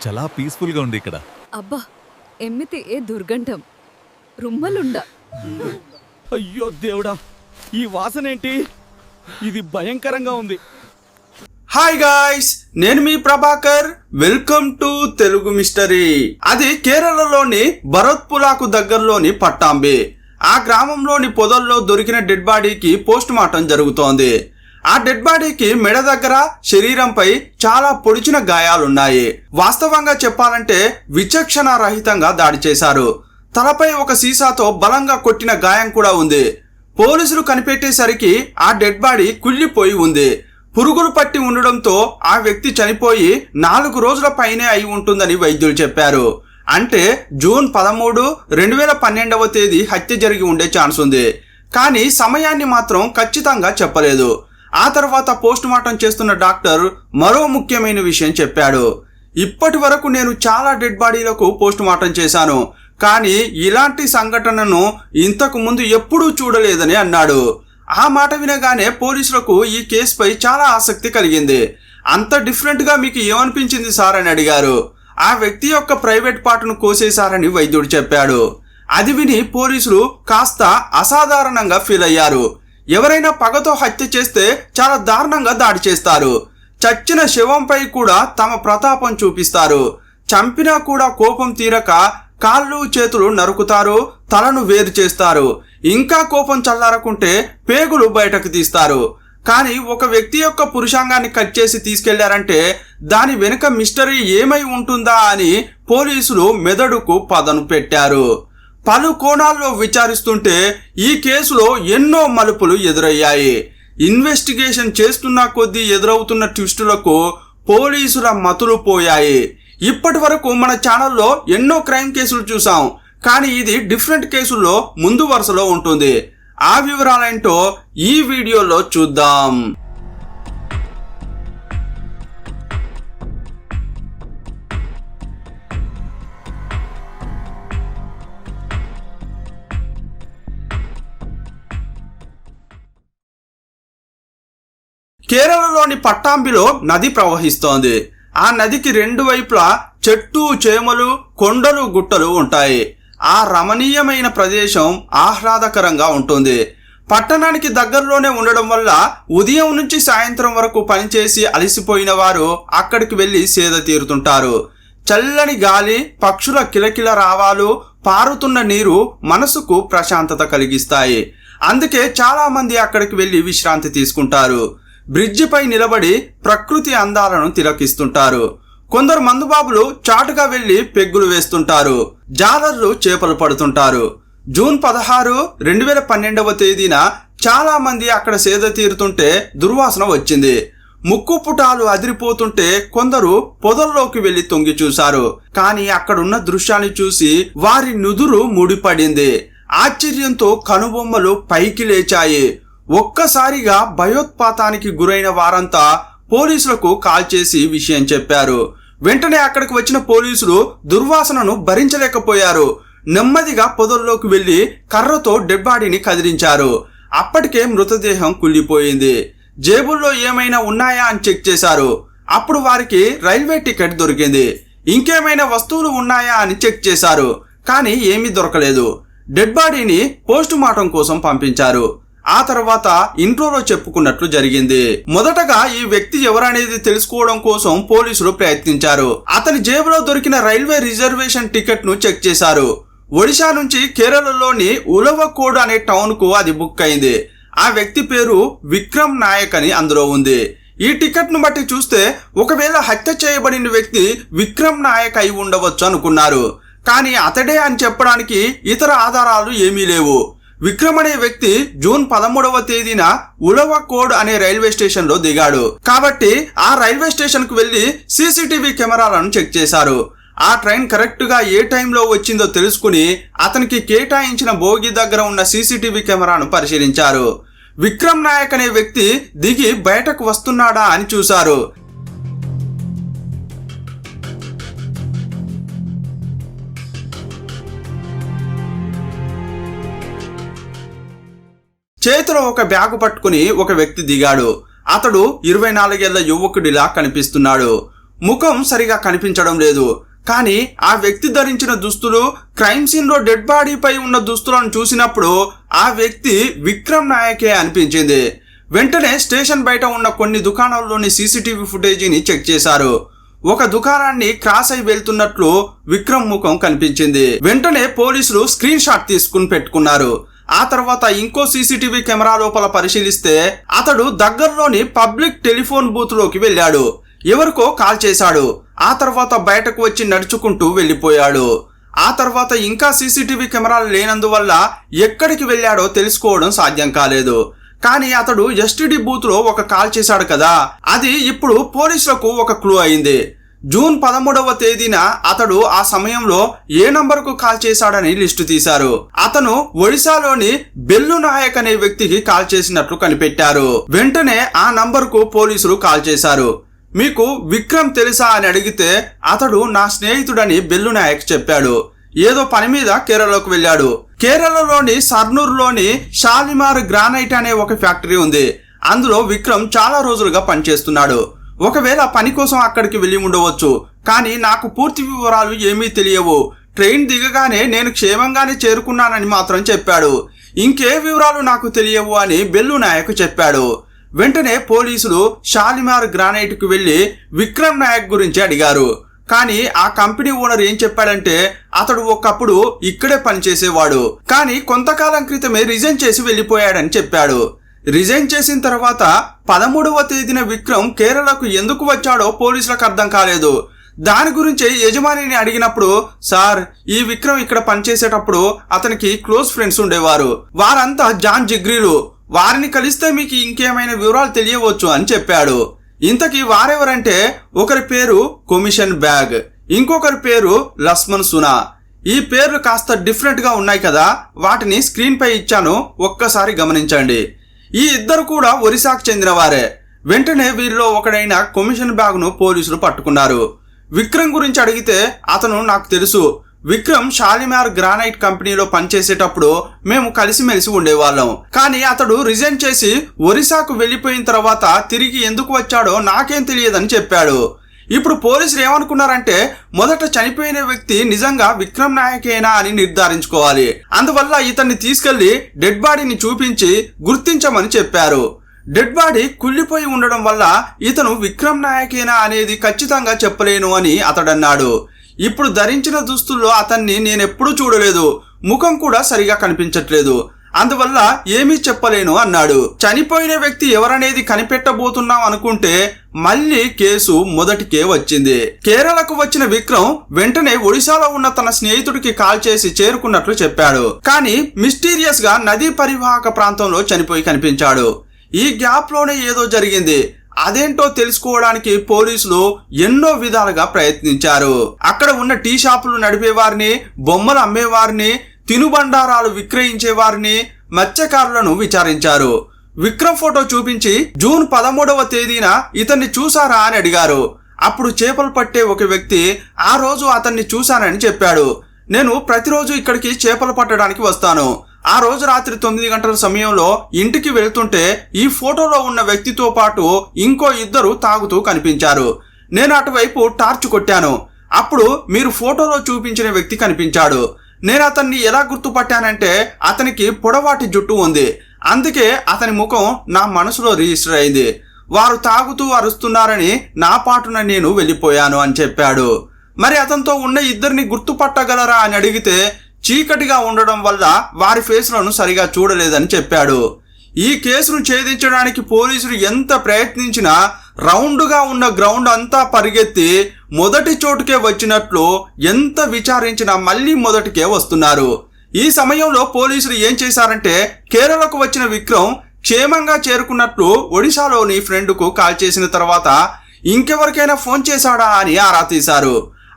చాలా పీస్ఫుల్ గా ఉంది ఇక్కడ. అబ్బా ఎమ్మితే ఏ దుర్గంధం, రుమ్మలుండ. అయ్యో దేవుడా, ఈ వాసన ఏంటి? ఇది భయంకరంగా ఉంది. హాయ్ గాయ్స్, నేను మీ Prabhakar. Welcome to Telugu mystery. అది కేరళలోని భరత్పులాకు దగ్గరలోని పట్టాంబి. ఆ గ్రామంలోని పొదల్లో దొరికిన డెడ్ బాడీకి పోస్ట్ మార్టం జరుగుతోంది. ఆ డెడ్ బాడీకి మెడ దగ్గర, శరీరంపై చాలా పొడిచిన గాయాలున్నాయి. వాస్తవంగా చెప్పాలంటే విచక్షణ రహితంగా దాడి చేశారు. తలపై ఒక సీసాతో బలంగా కొట్టిన గాయం కూడా ఉంది. పోలీసులు కనిపెట్టేసరికి ఆ డెడ్ బాడీ కుళ్ళిపోయి ఉంది. పురుగులు పట్టి ఉండడంతో ఆ వ్యక్తి చనిపోయి 4 రోజుల పైనే అయి ఉంటుందని వైద్యులు చెప్పారు. అంటే జూన్ 13, 2012వ తేదీ హత్య జరిగి ఉండే ఛాన్స్ ఉంది. కానీ సమయాన్ని మాత్రం ఖచ్చితంగా చెప్పలేదు. ఆ తర్వాత పోస్ట్ మార్టం చేస్తున్న డాక్టర్ మరో ముఖ్యమైన విషయం చెప్పాడు. ఇప్పటి వరకు నేను చాలా డెడ్ బాడీలకు పోస్ట్ మార్టం చేశాను, కానీ ఇలాంటి సంఘటనను ఇంతకు ముందు ఎప్పుడూ చూడలేదని అన్నాడు. ఆ మాట వినగానే పోలీసులకు ఈ కేసుపై చాలా ఆసక్తి కలిగింది. అంత డిఫరెంట్గా మీకు ఏమనిపించింది సార్ అని అడిగారు. ఆ వ్యక్తి యొక్క ప్రైవేట్ పార్ట్ను కోసేశారని వైద్యుడు చెప్పాడు. అది విని పోలీసులు కాస్త అసాధారణంగా ఫీల్ అయ్యారు. ఎవరైనా పగతో హత్య చేస్తే చాలా దారుణంగా దాడి చేస్తారు. చచ్చిన శవంపై కూడా తమ ప్రతాపం చూపిస్తారు. చంపినా కూడా కోపం తీరక కాళ్ళు చేతులు నరుకుతారు, తలను వేరు చేస్తారు. ఇంకా కోపం చల్లారకుంటే పేగులు బయటకు తీస్తారు. కానీ ఒక వ్యక్తి యొక్క పురుషాంగాన్ని కట్ చేసి తీసుకెళ్లారంటే దాని వెనుక మిస్టరీ ఏమై ఉంటుందా అని పోలీసులు మెదడుకు పదను పెట్టారు. పలు కోణాల్లో విచారిస్తుంటే ఈ కేసులో ఎన్నో మలుపులు ఎదురయ్యాయి. ఇన్వెస్టిగేషన్ చేస్తున్న కొద్దీ ఎదురవుతున్న ట్విస్టులకు పోలీసుల మతులు పోయాయి. ఇప్పటి వరకు మన ఛానల్లో ఎన్నో క్రైమ్ కేసులు చూసాం, కానీ ఇది డిఫరెంట్ కేసుల్లో ముందు వరుసలో ఉంటుంది. ఆ వివరాలేంటో ఈ వీడియోలో చూద్దాం. కేరళలోని పట్టాంబిలో నది ప్రవహిస్తోంది. ఆ నదికి 2 వైపులా చెట్టు చేమలు, కొండలు, గుట్టలు ఉంటాయి. ఆ రమణీయమైన ప్రదేశం ఆహ్లాదకరంగా ఉంటుంది. పట్టణానికి దగ్గరలోనే ఉండడం వల్ల ఉదయం నుంచి సాయంత్రం వరకు పనిచేసి అలసిపోయిన వారు అక్కడికి వెళ్లి సేద తీరుతుంటారు. చల్లని గాలి, పక్షుల కిలకిల రావాలు, పారుతున్న నీరు మనసుకు ప్రశాంతత కలిగిస్తాయి. అందుకే చాలా మంది అక్కడికి వెళ్లి విశ్రాంతి తీసుకుంటారు. బ్రిడ్జిపై నిలబడి ప్రకృతి అందాలను తిలకిస్తుంటారు. కొందరు మందుబాబులు చాటుగా వెళ్లి పెగ్గులు వేస్తుంటారు. జాలర్లు చేపలు పడుతుంటారు. జూన్ 16, 2012వ తేదీన చాలా మంది అక్కడ సేద తీరుతుంటే దుర్వాసన వచ్చింది. ముక్కు పుటాలు అదిరిపోతుంటే కొందరు పొదల్లోకి వెళ్లి తొంగి చూశారు. కానీ అక్కడున్న దృశ్యాన్ని చూసి వారి నుదురు ముడిపడింది. ఆశ్చర్యంతో కనుబొమ్మలు పైకి లేచాయి. ఒక్కసారిగా భయోత్పాతానికి గురైన వారంతా పోలీసులకు కాల్ చేసి విషయం చెప్పారు. వెంటనే అక్కడికి వచ్చిన పోలీసులు దుర్వాసనను భరించలేకపోయారు. నెమ్మదిగా పొదల్లోకి వెళ్లి కర్రతో డెడ్ బాడీని కదిలించారు. అప్పటికే మృతదేహం కుళ్ళిపోయింది. జేబుల్లో ఏమైనా ఉన్నాయా అని చెక్ చేశారు. అప్పుడు వారికి రైల్వే టికెట్ దొరికింది. ఇంకేమైనా వస్తువులు ఉన్నాయా అని చెక్ చేశారు. కానీ ఏమీ దొరకలేదు. డెడ్ బాడీని పోస్ట్ మార్టం కోసం పంపించారు. ఆ తర్వాత ఇంట్రోలో చెప్పుకున్నట్లు జరిగింది. మొదటగా ఈ వ్యక్తి ఎవరనేది తెలుసుకోవడం కోసం పోలీసులు ప్రయత్నించారు. అతని జేబులో దొరికిన రైల్వే రిజర్వేషన్ టికెట్ ను చెక్ చేశారు. ఒడిశా నుంచి కేరళలోని ఉలవకోడ్ అనే టౌన్ కు అది బుక్ అయింది. ఆ వ్యక్తి పేరు విక్రమ్ నాయక్ అని అందులో ఉంది. ఈ టికెట్ ను బట్టి చూస్తే ఒకవేళ హత్య చేయబడిన వ్యక్తి విక్రమ్ నాయక్ అయి ఉండవచ్చు అనుకున్నారు. కానీ అతడే అని చెప్పడానికి ఇతర ఆధారాలు ఏమీ లేవు. విక్రమ్ అనే వ్యక్తి జూన్ 13వ తేదీన ఉలవకోడ్ అనే రైల్వే స్టేషన్ లో దిగాడు. కాబట్టి ఆ రైల్వే స్టేషన్ కు వెళ్లి సీసీటీవీ కెమెరాలను చెక్ చేశారు. ఆ ట్రైన్ కరెక్ట్ గా ఏ టైంలో వచ్చిందో తెలుసుకుని అతనికి కేటాయించిన బోగి దగ్గర ఉన్న సీసీటీవీ కెమెరాను పరిశీలించారు. విక్రమ్ నాయక్ అనే వ్యక్తి దిగి బయటకు వస్తున్నాడా అని చూశారు. చేతిలో ఒక బ్యాగు పట్టుకుని ఒక వ్యక్తి దిగాడు. అతడు 24 ఏళ్ల యువకుడిలా కనిపిస్తున్నాడు. ముఖం సరిగా కనిపించడం లేదు. కానీ ఆ వ్యక్తి ధరించిన దుస్తులు, క్రైమ్ సీన్ లో డెడ్ బాడీపై ఉన్న దుస్తులను చూసినప్పుడు ఆ వ్యక్తి విక్రమ్ నాయకే అనిపించింది. వెంటనే స్టేషన్ బయట ఉన్న కొన్ని దుకాణాల్లోని సీసీటీవీ ఫుటేజీని చెక్ చేశారు. ఒక దుకాణాన్ని క్రాస్ అయి వెళ్తున్నట్లు విక్రమ్ ముఖం కనిపించింది. వెంటనే పోలీసులు స్క్రీన్ షాట్ తీసుకుని పెట్టుకున్నారు. ఆ తర్వాత ఇంకో సీసీటీవీ కెమెరా లోపల పరిశీలిస్తే అతడు దగ్గరలోని పబ్లిక్ టెలిఫోన్ బూత్ లోకి వెళ్ళాడు. ఎవరికో కాల్ చేశాడు. ఆ తర్వాత బయటకు వచ్చి నడుచుకుంటూ వెళ్ళిపోయాడు. ఆ తర్వాత ఇంకా సీసీటీవీ కెమెరాలు లేనందువల్ల ఎక్కడికి వెళ్ళాడో తెలుసుకోవడం సాధ్యం కాలేదు. కానీ అతడు ఎస్టీడీ బూత్ లో ఒక కాల్ చేశాడు కదా, అది ఇప్పుడు పోలీసులకు ఒక క్లూ అయింది. జూన్ 13వ తేదీన అతడు ఆ సమయంలో ఏ నంబర్కు కాల్ చేశాడని లిస్టు తీశారు. అతను ఒడిశాలోని బెల్లు నాయక్ అనే వ్యక్తికి కాల్ చేసినట్లు కనిపెట్టారు. వెంటనే ఆ నంబర్కు పోలీసులు కాల్ చేశారు. మీకు విక్రమ్ తెలుసా అని అడిగితే అతడు నా స్నేహితుడని బెల్లు నాయక్ చెప్పాడు. ఏదో పని మీద కేరళకు వెళ్ళాడు. కేరళలోని సర్నూర్లోని షాలిమార్ గ్రానైట్ అనే ఒక ఫ్యాక్టరీ ఉంది. అందులో విక్రమ్ చాలా రోజులుగా పనిచేస్తున్నాడు. ఒకవేళ పని కోసం అక్కడికి వెళ్ళి ఉండవచ్చు. కానీ నాకు పూర్తి వివరాలు ఏమీ తెలియవు. ట్రైన్ దిగగానే నేను క్షేమంగానే చేరుకున్నానని మాత్రం చెప్పాడు. ఇంకే వివరాలు నాకు తెలియవు అని బెల్లు నాయక్ చెప్పాడు. వెంటనే పోలీసులు షాలిమార్ గ్రానైట్ కు వెళ్లి విక్రమ్ నాయక్ గురించి అడిగారు. కానీ ఆ కంపెనీ ఓనర్ ఏం చెప్పాడంటే అతడు ఒకప్పుడు ఇక్కడే పనిచేసేవాడు, కానీ కొంతకాలం క్రితమే రిజైన్ చేసి వెళ్లిపోయాడని చెప్పాడు. రిజైన్ చేసిన తర్వాత 13వ తేదీన విక్రమ్ కేరళకు ఎందుకు వచ్చాడో పోలీసులకు అర్థం కాలేదు. దాని గురించి యజమానిని అడిగినప్పుడు, సార్ ఈ విక్రమ్ ఇక్కడ పనిచేసేటప్పుడు అతనికి క్లోజ్ ఫ్రెండ్స్ ఉండేవారు, వారంతా జాన్ జిగ్రీలు, వారిని కలిస్తే మీకు ఇంకేమైనా వివరాలు తెలియవచ్చు అని చెప్పాడు. ఇంతకీ వారెవరంటే ఒకరి పేరు కొమిషన్ బ్యాగ్, ఇంకొకరి పేరు లస్మన్ సునా. ఈ పేర్లు కాస్త డిఫరెంట్ గా ఉన్నాయి కదా, వాటిని స్క్రీన్ పై ఇచ్చాను, ఒక్కసారి గమనించండి. ఈ ఇద్దరు కూడా ఒరిస్సాకు చెందిన వారే. వెంటనే వీరిలో ఒకడైన కొమిషన్ బ్యాగ్ ను పోలీసులు పట్టుకున్నారు. విక్రమ్ గురించి అడిగితే అతను నాకు తెలుసు, విక్రమ్ షాలిమార్ గ్రానైట్ కంపెనీలో పనిచేసేటప్పుడు మేము కలిసిమెలిసి ఉండేవాళ్ళం, కానీ అతడు రిజైన్ చేసి ఒరిస్సాకు వెళ్లిపోయిన తర్వాత తిరిగి ఎందుకు వచ్చాడో నాకేం తెలియదని చెప్పాడు. ఇప్పుడు పోలీసులు ఏమనుకున్నారంటే మొదట చనిపోయిన వ్యక్తి నిజంగా విక్రమ్ నాయకేనా అని నిర్ధారించుకోవాలి. అందువల్ల ఇతన్ని తీసుకెళ్లి డెడ్ బాడీని చూపించి గుర్తించమని చెప్పారు. డెడ్ బాడీ కుళ్ళిపోయి ఉండడం వల్ల ఇతను విక్రమ్ నాయకేనా అనేది ఖచ్చితంగా చెప్పలేను అని అతడన్నాడు. ఇప్పుడు ధరించిన దుస్తుల్లో అతన్ని నేనెప్పుడూ చూడలేదు, ముఖం కూడా సరిగా కనిపించట్లేదు, అందువల్ల ఏమీ చెప్పలేను అన్నాడు. చనిపోయిన వ్యక్తి ఎవరనేది కనిపెట్టబోతున్నాం అనుకుంటే మళ్ళీ కేసు మొదటికే వచ్చింది. కేరళకు వచ్చిన విక్రమ్ వెంటనే ఒడిశాలో ఉన్న తన స్నేహితుడికి కాల్ చేసి చేరుకున్నట్లు చెప్పాడు. కానీ మిస్టీరియస్ గా నదీ పరివాహక ప్రాంతంలో చనిపోయి కనిపించాడు. ఈ గ్యాప్ లోనే ఏదో జరిగింది. అదేంటో తెలుసుకోవడానికి పోలీసులు ఎన్నో విధాలుగా ప్రయత్నించారు. అక్కడ ఉన్న టీ షాపులు నడిపేవారిని, బొమ్మలు అమ్మేవారిని, తినుబండారాలు విక్రయించే వారిని, మత్స్యకారులను విచారించారు. విక్రమ్ ఫోటో చూపించి జూన్ 13వ తేదీన ఇతన్ని చూసారా అని అడిగారు. అప్పుడు చేపలు పట్టే ఒక వ్యక్తి ఆ రోజు అతన్ని చూశానని చెప్పాడు. నేను ప్రతిరోజు ఇక్కడికి చేపలు పట్టడానికి వస్తాను. ఆ రోజు రాత్రి 9 గంటల సమయంలో ఇంటికి వెళ్తుంటే ఈ ఫోటోలో ఉన్న వ్యక్తితో పాటు ఇంకో ఇద్దరు తాగుతూ కనిపించారు. నేను అటువైపు టార్చ్ కొట్టాను. అప్పుడు మీరు ఫోటోలో చూపించిన వ్యక్తి కనిపించాడు. నేను అతన్ని ఎలా గుర్తుపట్టానంటే అతనికి పొడవాటి జుట్టు ఉంది, అందుకే అతని ముఖం నా మనసులో రిజిస్టర్ అయింది. వారు తాగుతూ అరుస్తున్నారని నా పాటున నేను వెళ్ళిపోయాను అని చెప్పాడు. మరి అతనితో ఉన్న ఇద్దరిని గుర్తుపట్టగలరా అని అడిగితే చీకటిగా ఉండడం వల్ల వారి ఫేస్లను సరిగా చూడలేదని చెప్పాడు. ఈ కేసును ఛేదించడానికి పోలీసులు ఎంత ప్రయత్నించినా రౌండ్గా ఉన్న గ్రౌండ్ అంతా పరిగెత్తి మొదటి చోటుకే వచ్చినట్లు ఎంత విచారించినా మళ్ళీ మొదటికే వస్తున్నారు. ఈ సమయంలో పోలీసులు ఏం చేశారంటే కేరళకు వచ్చిన విక్రమ్ క్షేమంగా చేరుకున్నట్లు ఒడిశాలోని ఫ్రెండ్కు కాల్ చేసిన తర్వాత ఇంకెవరికైనా ఫోన్ చేశాడా అని ఆరా తీశారు.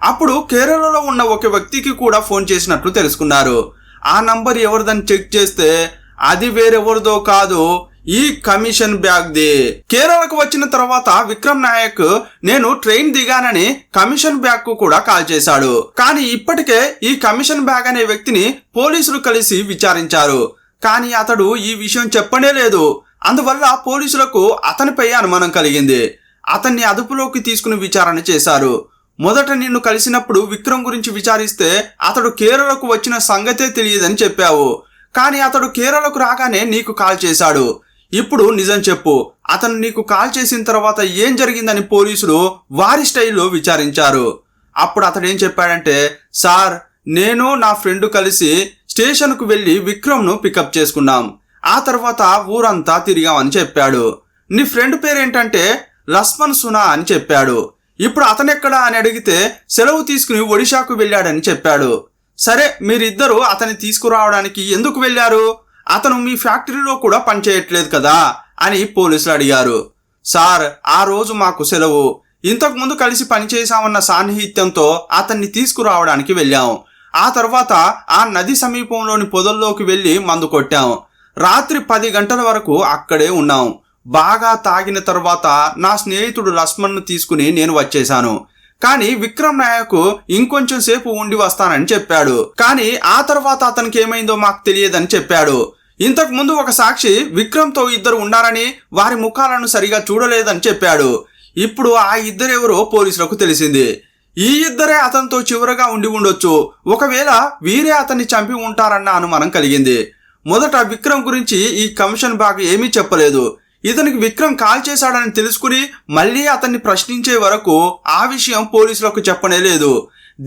అప్పుడు కేరళలో ఉన్న ఒక వ్యక్తికి కూడా ఫోన్ చేసినట్లు తెలుసుకున్నారు. ఆ నంబర్ ఎవరిదని చెక్ చేస్తే అది వేరెవరిదో కాదు, ఈ కమిషన్ బ్యాగ్ది. కేరళకు వచ్చిన తర్వాత విక్రమ్ నాయక్ నేను ట్రైన్ దిగానని కమిషన్ బ్యాగ్ కు కూడా కాల్ చేశాడు. కానీ ఇప్పటికే ఈ కమిషన్ బ్యాగ్ అనే వ్యక్తిని పోలీసులు కలిసి విచారించారు. కానీ అతడు ఈ విషయం చెప్పనే లేదు. అందువల్ల పోలీసులకు అతనిపై అనుమానం కలిగింది. అతన్ని అదుపులోకి తీసుకుని విచారణ చేశారు. మొదట నిన్ను కలిసినప్పుడు విక్రమ్ గురించి విచారిస్తే అతడు కేరళకు వచ్చిన సంగతే తెలియదని చెప్పావు. కానీ అతడు కేరళకు రాగానే నీకు కాల్ చేశాడు. ఇప్పుడు నిజం చెప్పు, అతను నీకు కాల్ చేసిన తర్వాత ఏం జరిగిందని పోలీసులు వారి స్టైల్లో విచారించారు. అప్పుడు అతడేం చెప్పాడంటే, సార్, నేను నా ఫ్రెండ్ కలిసి స్టేషన్కు వెళ్ళి విక్రమ్ను పికప్ చేసుకున్నాం. ఆ తర్వాత ఊరంతా తిరిగామని చెప్పాడు. నీ ఫ్రెండ్ పేరేంటంటే లక్ష్మణ్ సునా అని చెప్పాడు. ఇప్పుడు అతనెక్కడా అని అడిగితే సెలవు తీసుకుని ఒడిశాకు వెళ్ళాడని చెప్పాడు. సరే, మీరిద్దరూ అతన్ని తీసుకురావడానికి ఎందుకు వెళ్ళారు? అతను మీ ఫ్యాక్టరీలో కూడా పనిచేయట్లేదు కదా అని పోలీసులు అడిగారు. సార్, ఆ రోజు మాకు సెలవు. ఇంతకు ముందు కలిసి పనిచేశామన్న సాన్నిహిత్యంతో అతన్ని తీసుకురావడానికి వెళ్ళాం. ఆ తర్వాత ఆ నది సమీపంలోని పొదల్లోకి వెళ్ళి మందు కొట్టాం. రాత్రి 10 గంటల వరకు అక్కడే ఉన్నాం. బాగా తాగిన తర్వాత నా స్నేహితుడు లక్ష్మణ్ను తీసుకుని నేను వచ్చేశాను. కానీ విక్రమ్ నాయక్ ఇంకొంచెం సేపు ఉండి వస్తానని చెప్పాడు. కానీ ఆ తర్వాత అతనికి ఏమైందో మాకు తెలియదని చెప్పాడు. ఇంతకు ముందు ఒక సాక్షి విక్రమ్తో ఇద్దరు ఉన్నారని, వారి ముఖాలను సరిగా చూడలేదని చెప్పాడు. ఇప్పుడు ఆ ఇద్దరెవరో పోలీసులకు తెలిసింది. ఈ ఇద్దరే అతనితో చివరగా ఉండి ఉండొచ్చు. ఒకవేళ వీరే అతన్ని చంపి ఉంటారన్న అనుమానం కలిగింది. మొదట విక్రమ్ గురించి ఈ కమిషన్ బాగ్ ఏమీ చెప్పలేదు. ఇతనికి విక్రమ్ కాల్ చేశాడని తెలుసుకుని మళ్ళీ అతన్ని ప్రశ్నించే వరకు ఆ విషయం పోలీసులకు చెప్పనే లేదు.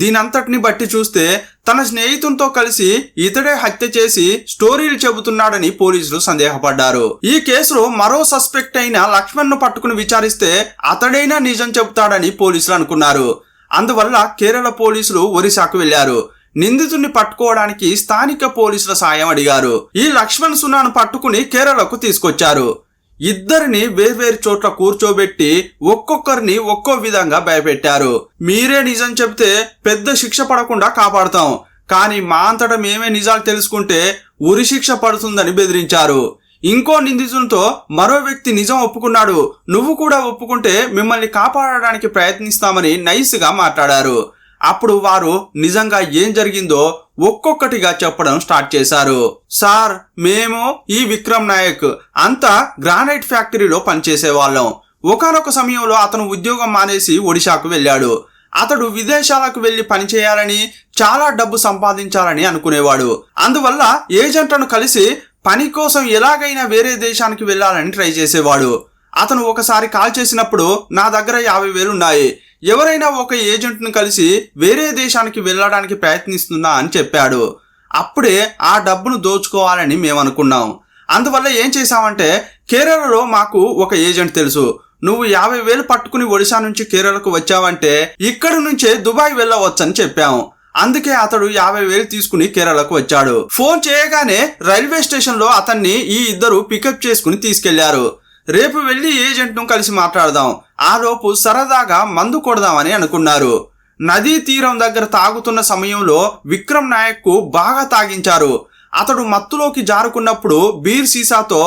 దీనంతటిని బట్టి చూస్తే తన స్నేహితునితో కలిసి ఇతడే హత్య చేసి స్టోరీలు చెబుతున్నాడని పోలీసులు సందేహపడ్డారు. ఈ కేసులో మరో సస్పెక్ట్ అయిన లక్ష్మణ్ను పట్టుకుని విచారిస్తే అతడైనా నిజం చెబుతాడని పోలీసులు అనుకున్నారు. అందువల్ల కేరళ పోలీసులు ఒరిస్సాకు వెళ్లారు. నిందితుడిని పట్టుకోవడానికి స్థానిక పోలీసుల సాయం అడిగారు. ఈ లక్ష్మణ్ సునాను పట్టుకుని కేరళకు తీసుకొచ్చారు. ఇద్దరిని వేర్వేరు చోట్ల కూర్చోబెట్టి ఒక్కొక్కరిని ఒక్కో విధంగా భయపెట్టారు. మీరే నిజం చెప్తే పెద్ద శిక్ష పడకుండా కాపాడుతాం, కానీ మా అంతటా మేమే నిజాలు తెలుసుకుంటే ఉరి శిక్ష పడుతుందని బెదిరించారు. ఇంకో నిందితునితో మరో వ్యక్తి నిజం ఒప్పుకున్నాడు, నువ్వు కూడా ఒప్పుకుంటే మిమ్మల్ని కాపాడడానికి ప్రయత్నిస్తామని నైస్గా మాట్లాడారు. అప్పుడు వారు నిజంగా ఏం జరిగిందో ఒక్కొక్కటిగా చెప్పడం స్టార్ట్ చేశారు. సార్, మేము ఈ విక్రమ్ నాయక్ అంతా గ్రానైట్ ఫ్యాక్టరీలో పనిచేసేవాళ్ళం. ఒకానొక సమయంలో అతను ఉద్యోగం మానేసి ఒడిశాకు వెళ్ళాడు. అతడు విదేశాలకు వెళ్లి పనిచేయాలని, చాలా డబ్బు సంపాదించాలని అనుకునేవాడు. అందువల్ల ఏజెంట్లను కలిసి పని కోసం ఎలాగైనా వేరే దేశానికి వెళ్ళాలని ట్రై చేసేవాడు. అతను ఒకసారి కాల్ చేసినప్పుడు నా దగ్గర 50,000 ఉన్నాయి, ఎవరైనా ఒక ఏజెంట్ను కలిసి వేరే దేశానికి వెళ్ళడానికి ప్రయత్నిస్తున్నా అని చెప్పాడు. అప్పుడే ఆ డబ్బును దోచుకోవాలని మేము అనుకున్నాం. అందువల్ల ఏం చేశామంటే, కేరళలో మాకు ఒక ఏజెంట్ తెలుసు, నువ్వు 50,000 పట్టుకుని ఒడిశా నుంచి కేరళకు వచ్చావంటే ఇక్కడి నుంచే దుబాయ్ వెళ్ళవచ్చని చెప్పాం. అందుకే అతడు 50,000 తీసుకుని కేరళకు వచ్చాడు. ఫోన్ చేయగానే రైల్వే స్టేషన్ లో అతన్ని ఈ ఇద్దరు పికప్ చేసుకుని తీసుకెళ్లారు. రేపు వెళ్లి ఏజెంట్ ను కలిసి మాట్లాడదాం, ఆ లోపు సరదాగా మందు కొడదామని అనుకున్నారు. నదీ తీరం దగ్గర తాగుతున్న సమయంలో విక్రమ్ నాయక్ కు బాగా తాగించారు. అతడు మత్తులోకి జారుకున్నప్పుడు బీర్ సీసాతో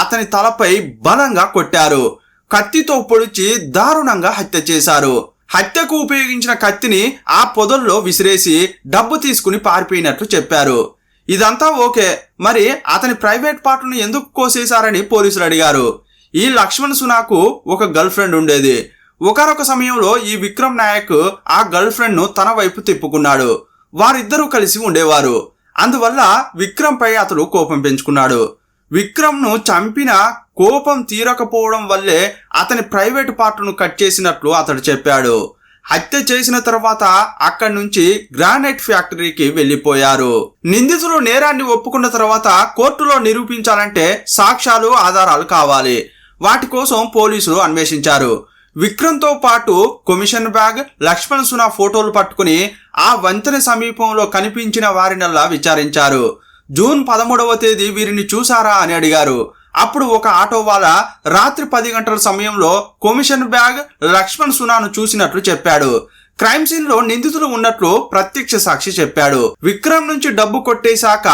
అతని తలపై బలంగా కొట్టారు. కత్తితో పొడిచి దారుణంగా హత్య చేశారు. హత్యకు ఉపయోగించిన కత్తిని ఆ పొదల్లో విసిరేసి డబ్బు తీసుకుని పారిపోయినట్లు చెప్పారు. ఇదంతా ఓకే, మరి అతని ప్రైవేట్ పార్ట్ను ఎందుకు కోసేశారని పోలీసులు అడిగారు. ఈ లక్ష్మణ్ సునాకు ఒక గర్ల్ ఫ్రెండ్ ఉండేది. ఒకనొక సమయంలో ఈ విక్రమ్ నాయక్ ఆ గర్ల్ ఫ్రెండ్ ను తన వైపు తిప్పుకున్నాడు. వారిద్దరూ కలిసి ఉండేవారు. అందువల్ల విక్రమ్ పై అతడు కోపం పెంచుకున్నాడు. విక్రమ్ ను చంపిన కోపం తీరకపోవడం వల్లే అతని ప్రైవేట్ పార్ట్ను కట్ చేసినట్లు అతడు చెప్పాడు. హత్య చేసిన తర్వాత అక్కడి నుంచి గ్రానైట్ ఫ్యాక్టరీకి వెళ్లిపోయారు. నిందితులు నేరాన్ని ఒప్పుకున్న తర్వాత కోర్టులో నిరూపించాలంటే సాక్ష్యాలు, ఆధారాలు కావాలి. వాటి కోసం పోలీసులు అన్వేషించారు. విక్రమ్తో పాటు కమిషన్ బ్యాగ్, లక్ష్మణ్ సునా ఫోటోలు పట్టుకుని ఆ వంతెన సమీపంలో కనిపించిన వారినల్లా విచారించారు. జూన్ 13వ తేదీ వీరిని చూసారా అని అడిగారు. అప్పుడు ఒక ఆటో వాళ్ళ రాత్రి 10 గంటల సమయంలో కమిషన్ బ్యాగ్, లక్ష్మణ్ సునాను చూసినట్లు చెప్పాడు. క్రైమ్ సీన్ లో నిందితులు ఉన్నట్లు ప్రత్యక్ష సాక్షి చెప్పాడు. విక్రమ్ నుంచి డబ్బు కొట్టేశాక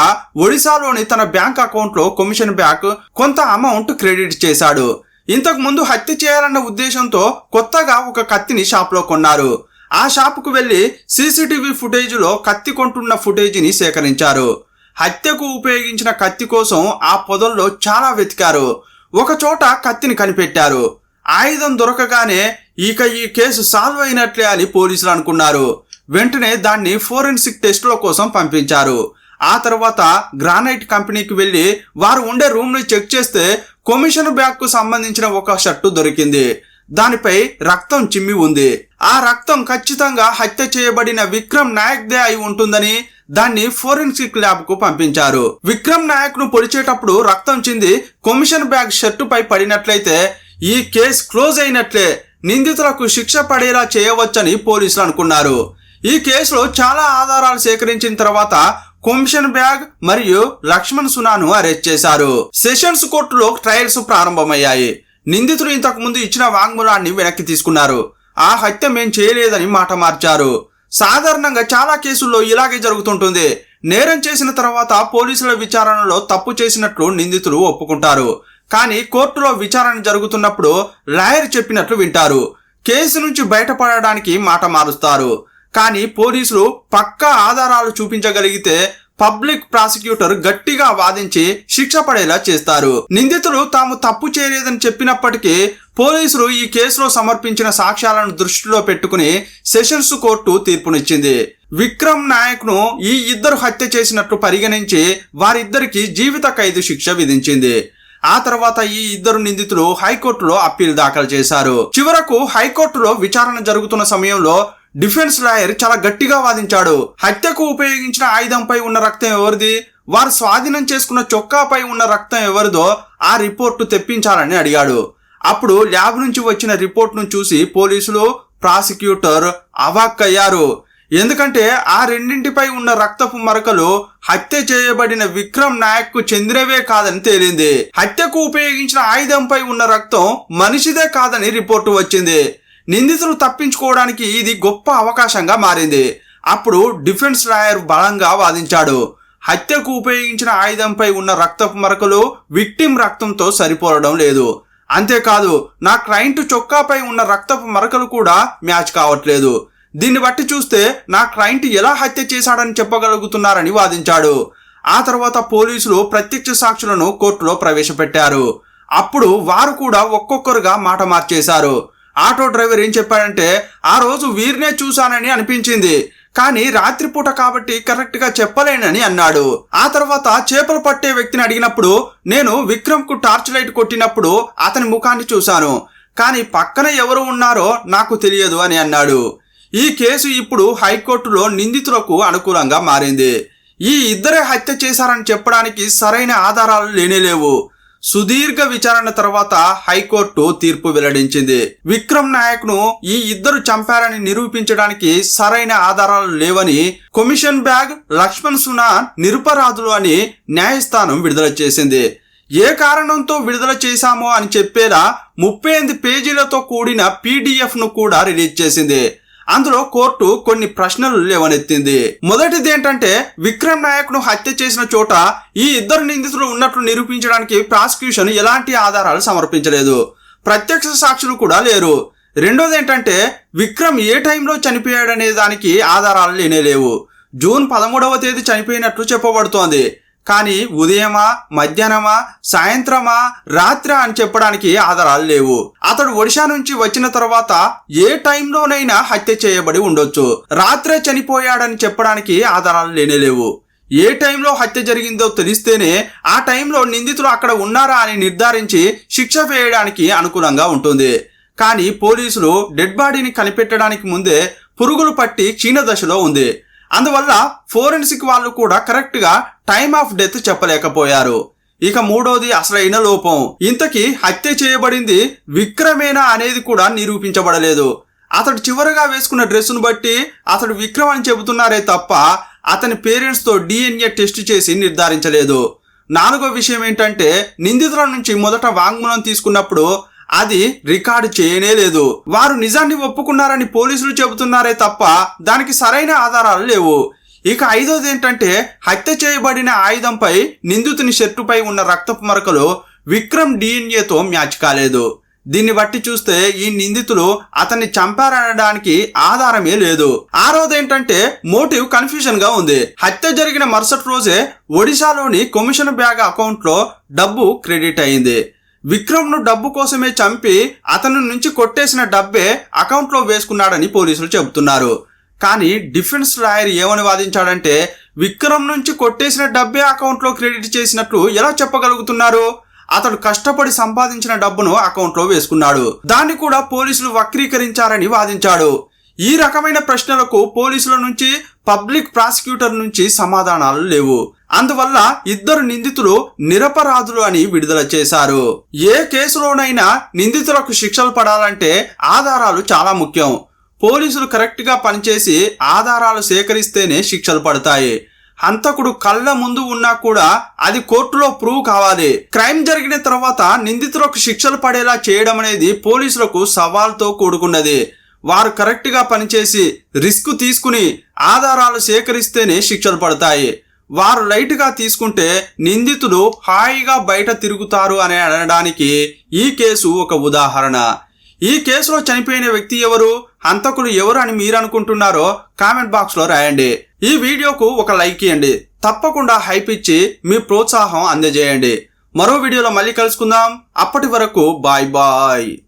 ఒడిశాలోని తన బ్యాంక్ అకౌంట్ లో కమిషన్ బ్యాగ్ కొంత అమౌంట్ క్రెడిట్ చేశాడు. ఇంతకు ముందు హత్య చేయాలన్న ఉద్దేశంతో కొత్తగా ఒక కత్తిని షాప్ లో కొన్నారు. ఆ షాపుకు వెళ్లి సీసీటీవీ ఫుటేజ్ లో కత్తి కొంటున్న ఫుటేజీని సేకరించారు. హత్యకు ఉపయోగించిన కత్తి కోసం ఆ పొదల్లో చాలా వెతికారు. ఒక చోట కత్తిని కనిపెట్టారు. ఆయుధం దొరకగానే ఇక ఈ కేసు సాల్వ్ అయినట్లే అని పోలీసులు అనుకున్నారు. వెంటనే దాన్ని ఫోరెన్సిక్ టెస్టుల కోసం పంపించారు. ఆ తర్వాత గ్రానైట్ కంపెనీకి వెళ్లి వారు ఉండే రూమ్ ని చెక్ చేస్తే కమిషన్ బ్యాగ్ కు సంబంధించిన ఒక షర్టు దొరికింది. దానిపై రక్తం చిమ్మి ఉంది. ఆ రక్తం ఖచ్చితంగా హత్య చేయబడిన విక్రమ్ నాయక్ దే అయి ఉంటుందని దాన్ని ఫోరెన్సిక్ ల్యాబ్ కు పంపించారు. విక్రమ్ నాయక్ ను పొడిచేటప్పుడు రక్తం చింది కమిషన్ బ్యాగ్ షర్టు పై పడినట్లయితే ఈ కేసు క్లోజ్ అయినట్లే, నిందితులకు శిక్ష పడేలా చేయవచ్చని పోలీసులు అనుకున్నారు. ఈ కేసులో చాలా ఆధారాలు సేకరించిన తర్వాత కమిషన్ బ్యాగ్ మరియు లక్ష్మణ్ సునాను అరెస్ట్ చేశారు. సెషన్స్ కోర్టులో ట్రయల్స్ ప్రారంభమయ్యాయి. నిందితులు ఇంతకు ముందు ఇచ్చిన వాంగ్మూలాన్ని వెనక్కి తీసుకున్నారు. ఆ హత్య మేం చేయలేదని మాట మార్చారు. సాధారణంగా చాలా కేసుల్లో ఇలాగే జరుగుతుంటుంది. నేరం చేసిన తర్వాత పోలీసుల విచారణలో తప్పు చేసినట్లు నిందితులు ఒప్పుకుంటారు. కానీ కోర్టులో విచారణ జరుగుతున్నప్పుడు లాయర్ చెప్పినట్లు వింటారు. కేసు నుంచి బయటపడడానికి మాట మారుస్తారు. కానీ పోలీసులు పక్కా ఆధారాలు చూపించగలిగితే పబ్లిక్ ప్రాసిక్యూటర్ గట్టిగా వాదించి శిక్ష పడేలా చేస్తారు. నిందితులు తాము తప్పు చేయలేదని చెప్పినప్పటికీ పోలీసులు ఈ కేసులో సమర్పించిన సాక్ష్యాలను దృష్టిలో పెట్టుకుని సెషన్స్ కోర్టు తీర్పునిచ్చింది. విక్రమ్ నాయక్ ను ఈ ఇద్దరు హత్య చేసినట్లు పరిగణించి వారిద్దరికి జీవిత ఖైదు శిక్ష విధించింది. ఆ తర్వాత ఈ ఇద్దరు నిందితులు హైకోర్టులో అప్పీల్ దాఖలు చేశారు. చివరకు హైకోర్టులో విచారణ జరుగుతున్న సమయంలో డిఫెన్స్ లాయర్ చాలా గట్టిగా వాదించాడు. హత్యకు ఉపయోగించిన ఆయుధంపై ఉన్న రక్తం ఎవరిది, వారు స్వాధీనం చేసుకున్న చొక్కాపై ఉన్న రక్తం ఎవరిదో ఆ రిపోర్టు తెప్పించాలని అడిగాడు. అప్పుడు ల్యాబ్ నుంచి వచ్చిన రిపోర్ట్ను చూసి పోలీసులు, ప్రాసిక్యూటర్ అవాక్కయ్యారు. ఎందుకంటే ఆ రెండింటిపై ఉన్న రక్తపు మరకలు హత్య చేయబడిన విక్రమ్ నాయక్ కు చెందినవే కాదని తేలింది. హత్యకు ఉపయోగించిన ఆయుధంపై ఉన్న రక్తం మనిషిదే కాదని రిపోర్టు వచ్చింది. నిందితులు తప్పించుకోవడానికి ఇది గొప్ప అవకాశంగా మారింది. అప్పుడు డిఫెన్స్ లాయర్ బలంగా వాదించాడు. హత్యకు ఉపయోగించిన ఆయుధంపై ఉన్న రక్తపు మరకలు విక్టిమ్ రక్తంతో సరిపోలడం లేదు. అంతేకాదు నా క్లయింట్ చొక్కాపై ఉన్న రక్తపు మరకలు కూడా మ్యాచ్ కావట్లేదు. దీన్ని బట్టి చూస్తే నా క్లయింట్ ఎలా హత్య చేశాడని చెప్పగలుగుతున్నారని వాదించాడు. ఆ తర్వాత పోలీసులు ప్రత్యక్ష సాక్షులను కోర్టులో ప్రవేశపెట్టారు. అప్పుడు వారు కూడా ఒక్కొక్కరుగా మాట మార్చేశారు. ఆటో డ్రైవర్ ఏం చెప్పాడంటే, ఆ రోజు వీరినే చూశానని అనిపించింది, కానీ రాత్రిపూట కాబట్టి కరెక్ట్ గా చెప్పలేనని అన్నాడు. ఆ తర్వాత చేపలు పట్టే వ్యక్తిని అడిగినప్పుడు, నేను విక్రమ్ కు టార్చ్ లైట్ కొట్టినప్పుడు అతని ముఖాన్ని చూశాను, కానీ పక్కన ఎవరు ఉన్నారో నాకు తెలియదు అని అన్నాడు. ఈ కేసు ఇప్పుడు హైకోర్టులో నిందితులకు అనుకూలంగా మారింది. ఈ ఇద్దరే హత్య చేశారని చెప్పడానికి సరైన ఆధారాలు లేనేలేవు. సుదీర్ఘ విచారణ తర్వాత హైకోర్టు తీర్పు వెల్లడించింది. విక్రమ్ నాయక్ ను ఈ ఇద్దరు చంపారని నిరూపించడానికి సరైన ఆధారాలు లేవని, కమిషన్ బ్యాగ్, లక్ష్మణ్ సునా నిరపరాధులు అని న్యాయస్థానం విడుదల చేసింది. ఏ కారణంతో విడుదల చేశామో అని చెప్పేలా 38 పేజీలతో కూడిన PDF ను కూడా రిలీజ్ చేసింది. అందులో కోర్టు కొన్ని ప్రశ్నలు లేవనెత్తింది. మొదటిది ఏంటంటే, విక్రమ్ నాయక్ ను హత్య చేసిన చోట ఈ ఇద్దరు నిందితులు ఉన్నట్లు నిరూపించడానికి ప్రాసిక్యూషన్ ఎలాంటి ఆధారాలు సమర్పించలేదు. ప్రత్యక్ష సాక్షులు కూడా లేరు. రెండోది ఏంటంటే, విక్రమ్ ఏ టైంలో చనిపోయాడనే దానికి ఆధారాలు లేనేలేవు. జూన్ 13వ తేదీ చనిపోయినట్లు చెప్పబడుతోంది, కానీ ఉదయమా, మధ్యాహ్నమా, సాయంత్రమా, రాత్రి అని చెప్పడానికి ఆధారాలు లేవు. అతడు ఒడిశా నుంచి వచ్చిన తర్వాత ఏ టైంలోనైనా హత్య చేయబడి ఉండొచ్చు. రాత్రే చనిపోయాడని చెప్పడానికి ఆధారాలు లేనేలేవు. ఏ టైంలో హత్య జరిగిందో తెలిస్తేనే ఆ టైంలో నిందితులు అక్కడ ఉన్నారా అని నిర్ధారించి శిక్ష వేయడానికి అనుకూలంగా ఉంటుంది. కానీ పోలీసులు డెడ్ బాడీని కనిపెట్టడానికి ముందే పురుగులు పట్టి క్షీణ దశలో ఉంది. అందువల్ల ఫోరెన్సిక్ వాళ్ళు కూడా కరెక్ట్ గా టైమ్ ఆఫ్ డెత్ చెప్పలేకపోయారు. ఇక మూడోది అసలైన లోపం, ఇంతకీ హత్య చేయబడింది విక్రమేనా అనేది కూడా నిరూపించబడలేదు. అతడు చివరగా వేసుకున్న డ్రెస్సును బట్టి అతడు విక్రమ్ అని చెబుతున్నారే తప్ప అతని పేరెంట్స్ తో DNA టెస్ట్ చేసి నిర్ధారించలేదు. నాలుగో విషయం ఏంటంటే, నిందితుల నుంచి మొదట వాంగ్మూలం తీసుకున్నప్పుడు అది రికార్డు చేయనే లేదు. వారు నిజాన్ని ఒప్పుకున్నారని పోలీసులు చెబుతున్నారే తప్ప దానికి సరైన ఆధారాలు లేవు. ఇక ఐదోది ఏంటంటే, హత్య చేయబడిన ఆయుధంపై నిందితుని షర్టుపై ఉన్న రక్తపు మరకలు విక్రమ్ DNAతో మ్యాచ్ కాలేదు. దీన్ని బట్టి చూస్తే ఈ నిందితులు అతన్ని చంపారనడానికి ఆధారమే లేదు. ఆరోది ఏంటంటే, మోటివ్ కన్ఫ్యూజన్ గా ఉంది. హత్య జరిగిన మరుసటి రోజే ఒడిశాలోని కమిషన్ బ్యాగ్ అకౌంట్ లో డబ్బు క్రెడిట్ అయింది. విక్రమ్ను డబ్బు కోసమే చంపి అతని నుంచి కొట్టేసిన డబ్బే అకౌంట్లో వేసుకున్నాడని పోలీసులు చెబుతున్నారు. కానీ డిఫెన్స్ లాయర్ ఏమని వాదించాడంటే విక్రమ్ నుంచి కొట్టేసిన డబ్బే అకౌంట్లో క్రెడిట్ చేసినట్లు ఎలా చెప్పగలుగుతున్నారు? అతడు కష్టపడి సంపాదించిన డబ్బును అకౌంట్లో వేసుకున్నాడు. దాన్ని కూడా పోలీసులు వక్రీకరించారని వాదించాడు. ఈ రకమైన ప్రశ్నలకు పోలీసుల నుంచి, పబ్లిక్ ప్రాసిక్యూటర్ నుంచి సమాధానాలు లేవు. అందువల్ల ఇద్దరు నిందితులు నిరపరాధులు అని విడుదల చేశారు. ఏ కేసులోనైనా నిందితులకు శిక్షలు పడాలంటే ఆధారాలు చాలా ముఖ్యం. పోలీసులు కరెక్ట్ గా పనిచేసి ఆధారాలు సేకరిస్తేనే శిక్షలు పడతాయి. హంతకుడు కళ్ళ ముందు ఉన్నా కూడా అది కోర్టులో ప్రూవ్ కావాలి. క్రైమ్ జరిగిన తర్వాత నిందితులకు శిక్షలు పడేలా చేయడం అనేది పోలీసులకు సవాల్తో కూడుకున్నది. వారు కరెక్ట్ గా పనిచేసి రిస్క్ తీసుకుని ఆధారాలు సేకరిస్తేనే శిక్షలు పడతాయి. వారు లైట్ గా తీసుకుంటే నిందితులు హాయిగా బయట తిరుగుతారు అని అనడానికి ఈ కేసు ఒక ఉదాహరణ. ఈ కేసులో చనిపోయిన వ్యక్తి ఎవరు, హంతకులు ఎవరు అని మీరు అనుకుంటున్నారో కామెంట్ బాక్స్ లో రాయండి. ఈ వీడియోకు ఒక లైక్ ఇవ్వండి. తప్పకుండా హైప్ ఇచ్చి మీ ప్రోత్సాహం అందజేయండి. మరో వీడియోలో మళ్ళీ కలుసుకుందాం. అప్పటి వరకు బాయ్ బాయ్.